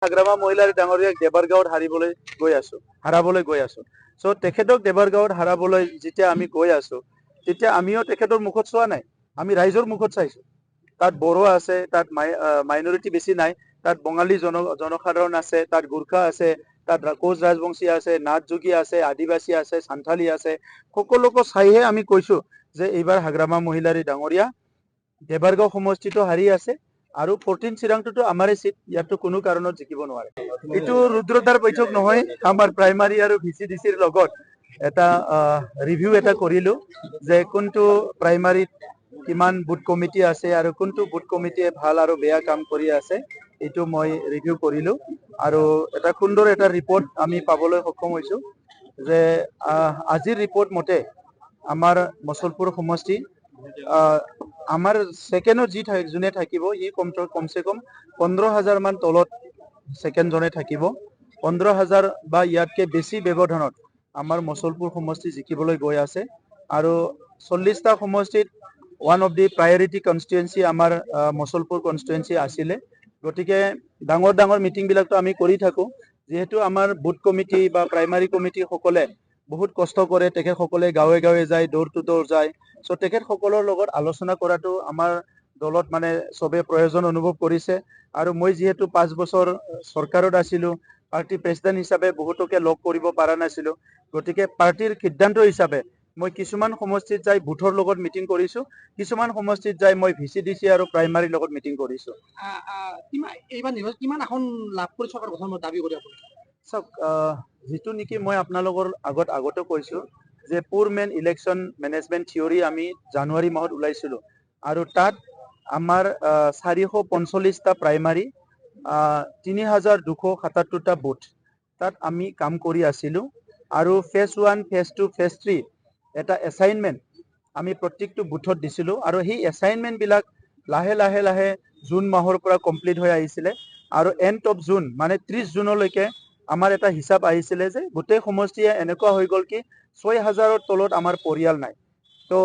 হাগ্ৰামা মহিলাৰ ডাঙৰীয়াক দেবাৰগাঁৱত হাৰাবলৈ গৈ আছো সো তেখেতক দেবাৰগাঁৱত হাৰাবলৈ যেতিয়া আমি গৈ আছো তেতিয়া আমিও তেখেতৰ মুখত চোৱা নাই আমি ৰাইজৰ মুখত চাইছো তাত বড়ো আছে তাত মাইনৰিটি বেছি নাই তাত বঙালী জনসাধাৰণ আছে তাত গুৰ্খা আছে তাত কোচ ৰাজবংশী আছে নাথ যোগী আছে আদিবাসী আছে সান্থালী আছে সকলোকে চাইহে আমি কৈছো যে এইবাৰ হাগ্ৰামা মহিলাৰ ডাঙৰীয়া দেবাৰগাঁও সমষ্টিটো হাৰি আছে আৰু 14 চিৰাংটোতো আমাৰে সিট ইয়াতো কোনো কাৰণত জিকিব নোৱাৰে এটো ৰুদ্ৰতাৰ বৈঠক নহয় আমাৰ প্ৰাইমাৰী আৰু ভিচিডিসিৰ লগত এটা ৰিভিউ এটা কৰিলো যে কোনটো প্ৰাইমাৰীত কিমান বুথ কমিটি আছে আৰু কোনটো বুথ কমিটিয়ে ভাল আৰু বেয়া কাম কৰি আছে এটো মই ৰিভিউ কৰিলো আৰু এটা সুন্দৰ এটা ৰিপৰ্ট আমি পাবলৈ সক্ষম হৈছো যে আজিৰ ৰিপৰ্ট মতে আমাৰ মছলপুৰ সমষ্টি আমাৰ সেকেন্ডত যোনে থাকিব ই কমসে কম 15,000 মান তলত সেকেন্ড জনে থাকিব 15,000 বা ইয়াতকে বেছি ব্যৱধানত আমাৰ মছলপুৰ সমষ্টি জিকিবলৈ গৈ আছে আৰু 40টা সমষ্টিত ওয়ান অফ দি প্ৰায়োৰিটি কনস্টিটুৱেন্সি আমাৰ মছলপুৰ কনস্টিটুৱেন্সি আছিলে গতিকে ডাঙৰ ডাঙৰ মিটিং বিলাকতো আমি কৰি থাকো যেহেতু আমাৰ বুথ কমিটি বা প্ৰাইমাৰী কমিটি সকলে বহুত কষ্ট কৰে তেখেত সকলে গাঁৱে গাঁৱে যায় ডোৰ টু ডোৰ যায় সো তেখেত সকলৰ লগত আলোচনা কৰাটো আমাৰ দলত মানে সবে প্ৰয়োজন অনুভৱ কৰিছে আৰু মই যেহেতু 5 বছৰ সৰকাৰত আছিলো পাৰ্টি প্ৰেসিডেন্ট হিচাপে বহুতকে লগ কৰিব পৰা নাছিলো গতিকে পাৰ্টিৰ সিদ্ধান্ত হিচাপে মই কিছুমান সমষ্টিত যাই বুথৰ লগত মিটিং কৰিছো কিছুমান সমষ্টিত যাই মই ভিচিডিসি আৰু প্ৰাইমাৰীৰ লগত মিটিং কৰিছো এইবাৰ নিৰ্বাচন কিমান এখন লাভ কৰি চৰকাৰ গঠনৰ দাবী কৰি আপুনি সব যেটো নেকি মই আপোনালোকৰ আগতে কৈছো যে পুৰ মেন ইলেকশন মেনেজমেন্ট থিওৰি আমি জানুৱাৰী মাহত উলাইছিলো আৰু তাত আমাৰ 445টা প্ৰাইমাৰী 3,277টা বুথ তাত আমি কাম কৰি আছিলো আৰু ফেজ 1 ফেজ 2 ফেজ 3 এটা এসাইনমেন্ট আমি প্ৰত্যেকটো বুথত দিছিলো আৰু সেই এসাইনমেন্ট বিলাক লাহে লাহে লাহে জুন মাহৰ পৰা কমপ্লিট হৈ আহিছিলে আৰু এন্ড অফ জুন মানে 30 জুনলৈকে আমাৰ এটা হিসাব আহিছিলে যে গোটেই সমষ্টিয়ে এনেকুৱা হৈ গল কি 6,000ৰ তলত আমাৰ পৰিয়াল নাই তো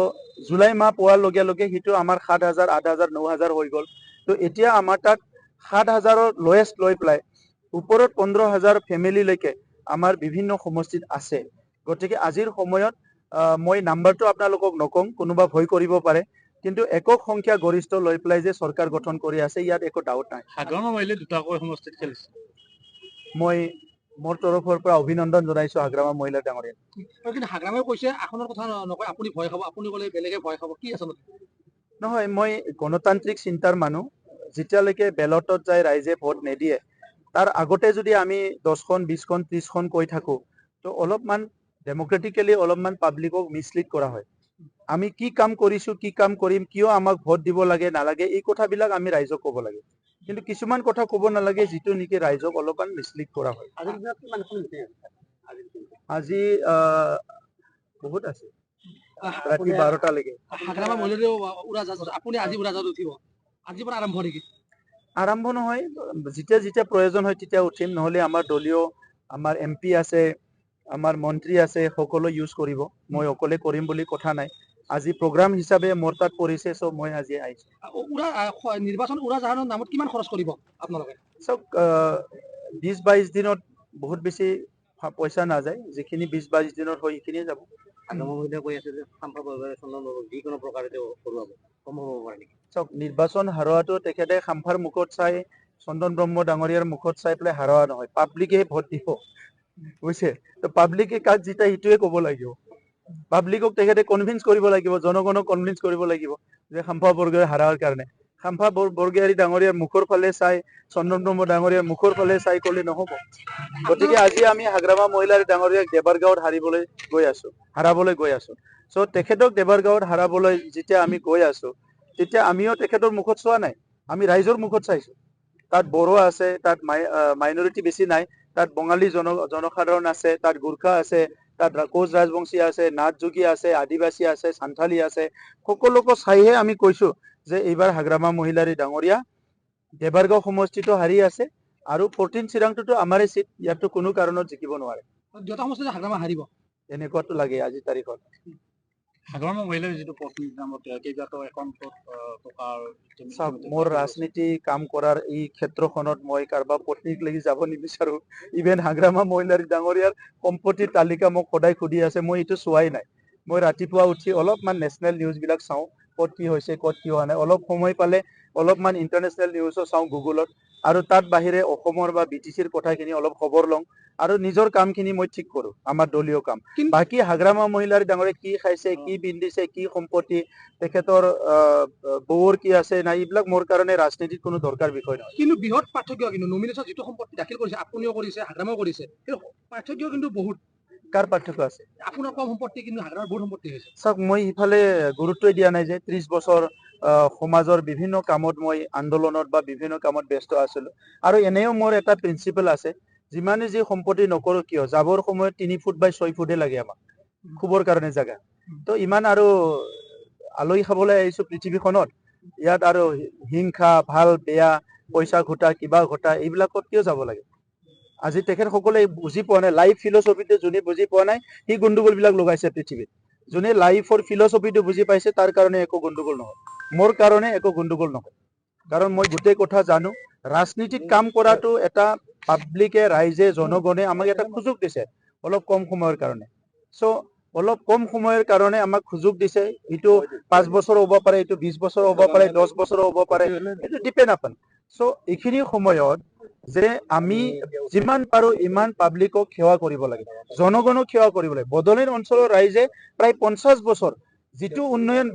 জুলাই মাহ পোৱাৰ লগে লগে হিটো আমাৰ 7,000 8,000 9,000 হৈ গল তো এতিয়া আমাৰ তাত 7,000ৰ লোয়েষ্ট লৈ প্লাই ওপৰত 15,000 ফ্যামিলি লৈকে আমাৰ বিভিন্ন সমষ্টিত আছে গতিকে আজিৰ সময়ত মই নাম্বাৰটো আপোনালোকক নকম কোনোবা ভয় কৰিব পাৰে কিন্তু একক সংখ্যা গৰিষ্ঠ লৈ প্লাই যে সৰকাৰ গঠন কৰি আছে ইয়াত একো ডাউট নাই হাগ্ৰামা মহিলা দুটাকৈ সমষ্টিত খেলিছে মই মোৰ তৰফৰ পৰা অভিনন্দন জনাইছো হাগ্ৰামা মহিলা ডাঙৰীয়া কিন্তু হাগ্ৰামাই কৈছে আসনৰ কথা নকয় আপুনি ভয় খাব আপুনি কলে বেলেগে ভয় খাব কি আছে নহয় মই গণতান্ত্ৰিক চিন্তাৰ মানুহ যেতিয়ালৈকে বেলটত যায় ৰাইজে ভোট নেদিয়ে তাৰ আগতে যদি আমি 10খন 20খন 30খন কৈ থাকো তো অলপমান ডেমোক্ৰেটিক্যালি অলপমান পাব্লিকক মিসলিড কৰা হয় আমি কি কাম কৰিছো কি কাম কৰিম কিয় আমাক ভোট দিব লাগে নালাগে এই কথাবিলাক আমি ৰাইজক ক'ব লাগে কিন্তু কিছুমান কথা ক'ব নালাগে যেটো নেকি ৰাইজক অলপমান মিসলিড কৰা হয় আজি বহুত আছে ৰাতি 12টা লৈকে হাগ্ৰামা মহিলাৰ উৰাজাহাজ আপুনি আজি উৰাজাহাজত উঠিব আজিৰ পৰা আৰম্ভ নেকি আৰম্ভ নহয় যেতিয়া যেতিয়া প্ৰয়োজন হয় তেতিয়া উঠিম নহলে আমাৰ দলীয় আমাৰ এমপি আছে আমাৰ মন্ত্ৰী আছে সকলো ইউজ কৰিব মই অকলে কৰিম বুলি কথা নাই আজি প্ৰগ্ৰাম হিচাপে মোৰ তাত পৰিছে সো মই আজি আহিছো নিৰ্বাচন উৰাজাহাজৰ নামত কিমান খৰচ কৰিব আপোনালোকে সব 20-22 দিনত বহুত বেছি পইচা নাযায় যিখিনি 20-22 দিনত হয় সেইখিনিয়ে যাব আগমহিলা কৈ আছে যে সাম্পা বৰগাৰে যিকোনো প্ৰকাৰে কৰোৱাব সম্ভৱ হ'ব পাৰে নেকি সব নিৰ্বাচন হাৰোৱাটো তেখেতে খাম্ফাৰ মুখত চাই চন্দন ব্ৰহ্ম ডাঙৰীয়াৰ মুখত চাই পেলাই হাৰোৱা নহয় পাব্লিকে ভোট দিব বুজিছে তো পাব্লিকে কাক জিতা হিটোৱে ক'ব লাগিব পাব্লিকক তেখেতে কনভিন্স কৰিব লাগিব জনগণক কনভিন্স কৰিব লাগিব যে খাম্ফা বৰগয়াৰী হাৰাৰ কাৰণে খাম্ফা বৰগয়াৰী ডাঙৰীয়াৰ মুখৰ ফালে চাই চন্দন ব্ৰহ্ম ডাঙৰীয়াৰ মুখৰ ফালে চাই ক'লে নহব গতিকে আজি আমি হাগ্ৰামা মহিলাৰ ডাঙৰীয়াক দেবাৰগাঁৱত হাৰাবলৈ গৈ আছো সো তেখেতক দেবাৰগাঁৱত হাৰাবলৈ যেতিয়া আমি গৈ আছো তেতিয়া আমিও তেখেতৰ মুখত চোৱা নাই আমি ৰাইজৰ মুখত চাইছো তাত বড়ো আছে তাত মাইনৰিটি বেছি নাই তাত বঙালী জনসাধাৰণ আছে তাত গুৰ্খা আছে তাত কোচ ৰাজবংশী আছে নাথ যোগী আছে আদিবাসী আছে সান্থালী আছে সকলোকে চাইহে আমি কৈছো যে এইবাৰ হাগ্ৰামা মহিলাৰ ডাঙৰীয়া দেবাৰগাঁও সমষ্টিটো হাৰি আছে আৰু 14 চিৰাংটোতো আমাৰে সিট ইয়াতো কোনো কাৰণত জিকিব নোৱাৰে দুটা সমষ্টিত হাগ্ৰামা হাৰিব এনেকুৱাটো লাগে আজি তাৰিখত সাধাৰণ মহিলাই যিটো পত্নীৰ নামত কেইবাটাও একাউণ্টত টকাৰ চাওক মোৰ ৰাজনীতি কাম কৰাৰ এই ক্ষেত্ৰখনত মই কাৰোবাৰ পত্নীক লাগি যাব নিবিচাৰো ইভেন হাগ্ৰামা মহিলাৰ ডাঙৰীয়াৰ সম্পত্তিৰ তালিকা মোক সদায় সুধি আছে মই এইটো চোৱাই নাই মই ৰাতিপুৱা উঠি অলপমান নেশ্যনেল নিউজ বিলাক চাওঁ ক'ত কি হৈছে ক'ত কি হোৱা নাই অলপ সময় পালে অলপমান ইণ্টাৰনেশ্যনেল নিউজো চাওঁ গুগলত আৰু তাত বাহিৰে অসমৰ বা বিটিচিৰ কথাখিনি অলপ খবৰ লওঁ আৰু নিজৰ কামখিনি মই ঠিক কৰো আমাৰ দলীয় কাম বাকী হাগ্ৰামা মহিলাৰ ডাঙৰীয়া কি খাইছে কি পিন্ধিছে কি সম্পত্তি তেখেতৰ বৌৰ কি আছে নাই এইবিলাক মোৰ কাৰণে ৰাজনীতিত কোনো দৰকাৰ বিষয় নহয় কিন্তু বৃহৎ পাৰ্থক্য কিন্তু নমিনেশ্যন যিটো সম্পত্তি দাখিল কৰিছে আপুনিও কৰিছে হাগ্ৰামাও কৰিছে কিন্তু পাৰ্থক্য কিন্তু বহুত কাৰ পাৰ্থক্য আছে আপোনাৰ কম সম্পত্তি কিন্তু হাগ্ৰামাৰ বহুত সম্পত্তি হৈছে চাওক মই ইফালে গুৰুত্বই দিয়া নাই যে 30 বছৰ সমাজৰ বিভিন্ন কামত মই আন্দোলনত বা বিভিন্ন কামত ব্যস্ত আছিলো আৰু এনেও মোৰ এটা প্ৰিন্সিপাল আছে যিমানে যি সম্পত্তি নকৰো কিয় যাবৰ সময়ত 3 ফুট বাই 6 ফুটে লাগে আমাক খুবৰ কাৰণে জাগা তো ইমান আৰু আলহী খাবলৈ আহিছো পৃথিৱীখনত ইয়াত আৰু হিংসা ভাল বেয়া পইচা ঘটা কিবা ঘটা এইবিলাকত কিয় যাব লাগে আজি তেখেতসকলে বুজি পোৱা নাই লাইফ ফিলচফিটো যোনে বুজি পোৱা নাই সি গণ্ডগোল বিলাক লগাইছে পৃথিৱীত যোনে লাইফৰ ফিলচফিটো বুজি পাইছে তাৰ কাৰণে একো গণ্ডগোল নহয় মোৰ কাৰণে একো গণ্ডগোল নহয় কাৰণ মই গোটেই কথা জানো ৰাজনীতিত কাম কৰাটো এটা পাব্লিকে ৰাইজে জনগণে আমাক এটা সুযোগ দিছে অলপ কম সময়ৰ কাৰণে চ' অলপ কম সময়ৰ কাৰণে আমাক সুযোগ দিছে এইটো 5 বছৰ হ'ব পাৰে এইটো 20 বছৰ হ'ব পাৰে 10 বছৰ হ'ব পাৰে এইটো ডিপেণ্ড আপন চ' এইখিনি সময়ত যে আমি যিমান পাৰো ইমান পাব্লিকক সেৱা কৰিব লাগে জনগণক সেৱা কৰিব লাগে বদলেন অঞ্চলৰ ৰাইজে প্ৰায় 50 বছৰ যিটো উন্নয়ন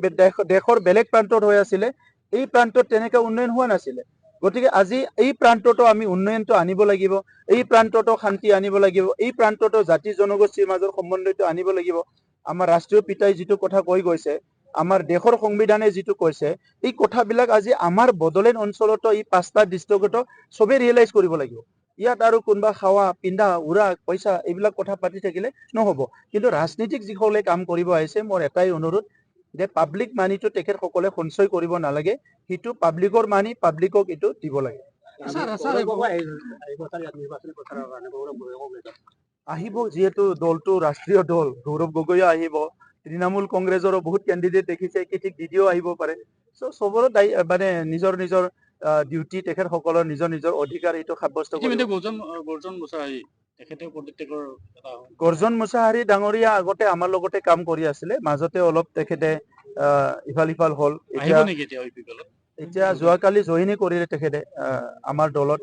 দেশৰ বেলেগ প্ৰান্তত হৈ আছিলে এই প্ৰান্তত তেনেকৈ উন্নয়ন হোৱা নাছিলে গতিকে আজি এই প্ৰান্ততো আমি উন্নয়নটো আনিব লাগিব এই প্ৰান্ততো শান্তি আনিব লাগিব এই প্ৰান্ততো জাতি জনগোষ্ঠীৰ মাজৰ সম্বন্ধটো আনিব লাগিব আমাৰ ৰাষ্ট্ৰীয় পিতাই যিটো কথা কৈ গৈছে আমাৰ দেশৰ সংবিধানে যিটো কৈছে এই কথাবিলাক আজি আমাৰ বদলেন অঞ্চলতো এই 5টা ডিষ্ট্ৰিক্টতো সবে ৰিয়েলাইজ কৰিব লাগিব ইয়াত আৰু কোনোবা খাৱা পিন্ধা উৰা পইচা এইবিলাক কথা পাতি থাকিলে নহ'ব কিন্তু ৰাজনীতিক যিসকলে কাম কৰিব আহিছে মোৰ এটাই অনুৰোধ যে পাব্লিক মানিটো তেখেতসকলে সঞ্চয় কৰিব নালাগে সেইটো পাব্লিকৰ মানি পাব্লিকক এইটো দিব লাগে আহিব যিহেতু দলটো ৰাষ্ট্ৰীয় দল গৌৰৱ গগৈ আহিব তৃণমূল কংগ্ৰেছৰো বহুত কেণ্ডিডেট দেখিছে কি ঠিক দিদিও আহিব পাৰে চ' চবৰো মানে নিজৰ নিজৰ ডিউটি তেখেতসকলৰ নিজৰ নিজৰ অধিকাৰ এইটো সাব্যস্ত কৰিব গৰ্জন মুছাহাৰী ডাঙৰীয়া আগতে আমাৰ লগতে কাম কৰি আছিলে মাজতে অলপ তেখেতে ইফাল সিফাল হ'ল এতিয়া যোৱাকালি জইনে কৰিলে তেখেতে আমাৰ দলত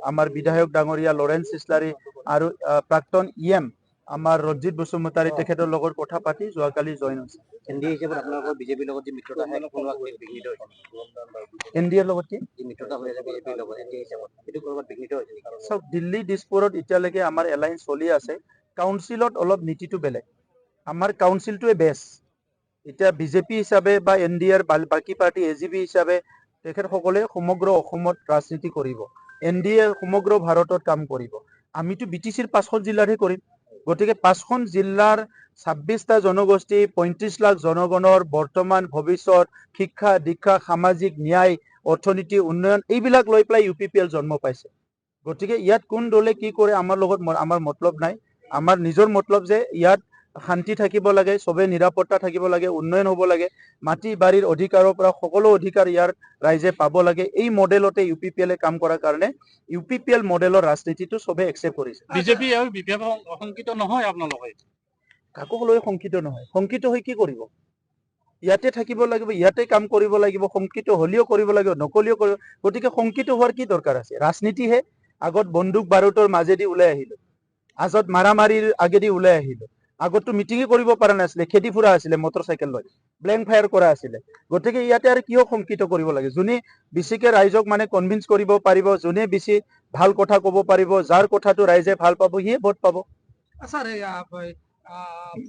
আমাৰ বিধায়ক ডাঙৰীয়া লৰেন্স ইছলাৰী আৰু প্ৰাক্তন ইএম আমাৰ ৰঞ্জিত বসুমতাৰী তেখেতৰ লগত কথা পাতি যোৱাকালি জইন হৈছে এনডিএ হিচাপত আপোনালোকৰ বিজেপিৰ লগত যে মিত্ৰতা এনডিএৰ লগত কি মিত্ৰতা হৈ আছে বিজেপিৰ লগত এনডিএ হিচাপত সেইটো কৰবাত বিঘ্নিত হৈছে চাওক দিল্লী দিছপুৰত এতিয়ালৈকে আমাৰ এলায়েন্স চলি আছে কাউন্সিলত অলপ নীতিটো বেলেগ আমাৰ কাউন্সিলটোৱে বেষ্ট এতিয়া বিজেপি হিচাপে বা এনডিএৰ বাকী পাৰ্টি এজিপি হিচাপে তেখেতসকলে সমগ্ৰ অসমত ৰাজনীতি কৰিব এনডিএ সমগ্ৰ ভাৰতত কাম কৰিব আমিতো বিটিচিৰ 5খন জিলাৰহে কৰিম গতিকে 5খন জিলাৰ 26টা জনগোষ্ঠী 35 লাখ জনগণৰ বৰ্তমান ভৱিষ্যত শিক্ষা দীক্ষা সামাজিক ন্যায় অৰ্থনীতি উন্নয়ন এইবিলাক লৈ পেলাই ইউপিপিএল জন্ম পাইছে গতিকে ইয়াত কোন দলে কি কৰে আমাৰ লগত আমাৰ মতলব নাই আমাৰ নিজৰ মতলব যে ইয়াত শান্তি থাকিব লাগে সবে নিৰাপত্তা থাকিব লাগে উন্নয়ন হ'ব লাগে মাটি বাৰীৰ অধিকাৰৰ পৰা সকলো অধিকাৰ ইয়াৰ ৰাইজে পাব লাগে এই মডেলতে ইউপিপিএলে কাম কৰাৰ কাৰণে ইউপিপিএল মডেলৰ ৰাজনীতিটো সবে একচেপ্ট কৰিছে বিজেপি আৰু বিপিএফ শংকিত নহয় আপোনালোকে কাকো লৈ শংকিত নহয় শংকিত হৈ কি কৰিব ইয়াতে থাকিব লাগিব ইয়াতে কাম কৰিব লাগিব শংকিত হলিও কৰিব লাগিব নকলিও কৰিব গতিকে শংকিত হোৱাৰ কি দৰকাৰ আছে ৰাজনীতিহে আগত বন্দুক বাৰুতৰ মাজেদি ওলাই আহিলো আজত মাৰামাৰীৰ আগেদি ওলাই আহিলো আগতো মিটিঙে কৰিব পৰা নাছিলে খেদি ফুৰা আছিলে মটৰচাইকেল লৈ ব্লেংক ফায়াৰ কৰা আছিলে গতিকে ইয়াতে আৰু কিয় শংকিত কৰিব লাগে যোনে বেছিকে ৰাইজক মানে কনভিন্স কৰিব পাৰিব যোনে বেছি ভাল কথা ক'ব পাৰিব যাৰ কথাটো ৰাইজে ভাল পাব সিয়ে ভোট পাব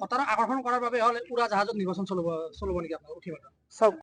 ভোটাৰক আকৰ্ষণ কৰাৰ বাবে হলে উৰা জাহাজত নিৰ্বাচন চলিব নেকি আপোনালোক উঠিব চাওক